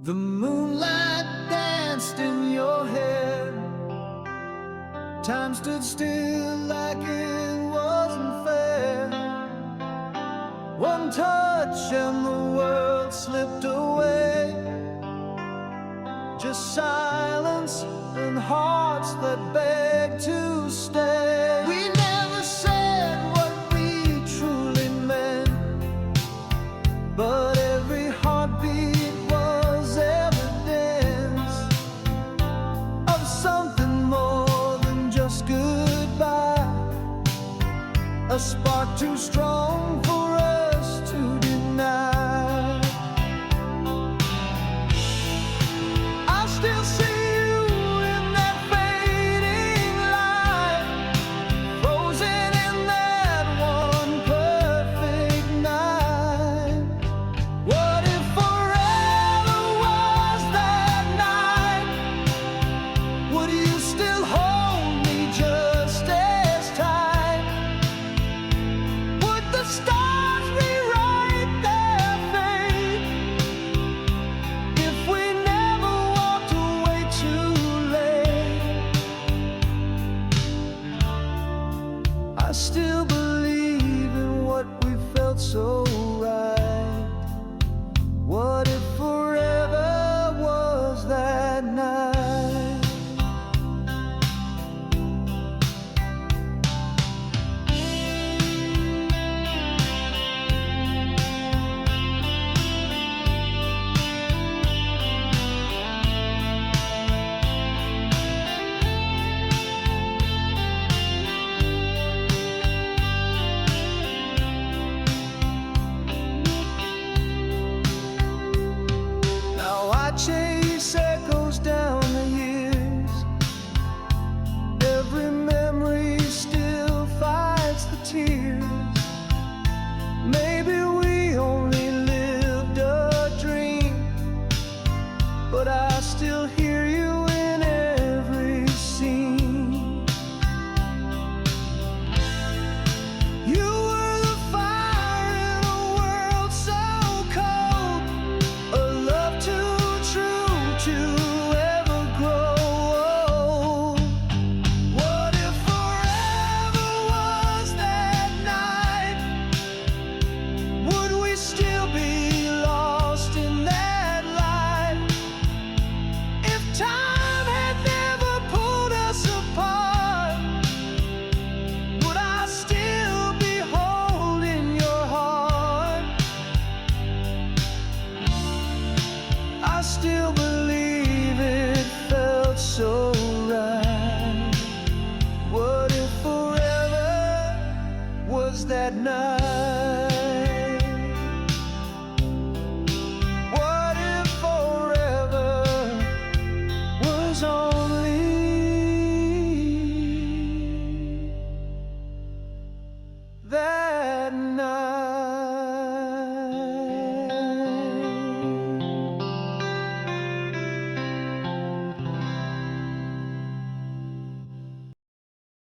The moonlight danced in your hair. Time stood still like it wasn't fair. One touch and the world slipped away. Just silence and hearts that beg to stay. We never said what we truly meant, but every heartbeat was evidence of something more than just goodbye. A spark too strong for us to deny. I still see you in that fading light, frozen in that one perfect night. What if forever was that night? Would you still hold me just as tight? Would the stars rewrite their fate if we never walked away too late? I still believe in what we felt so right. What if forever was that night? Now I chase echoes down the years. Every memory still fights the tears. Maybe we only lived a dream, but I still hear you in every scene. You were the fire in a world so cold, a love too true to ever grow old. What if forever was that night? Would we still be lost in that light? If time had never pulled us apart, would I still be holding your heart? I still believe it felt so right. What if forever was that night?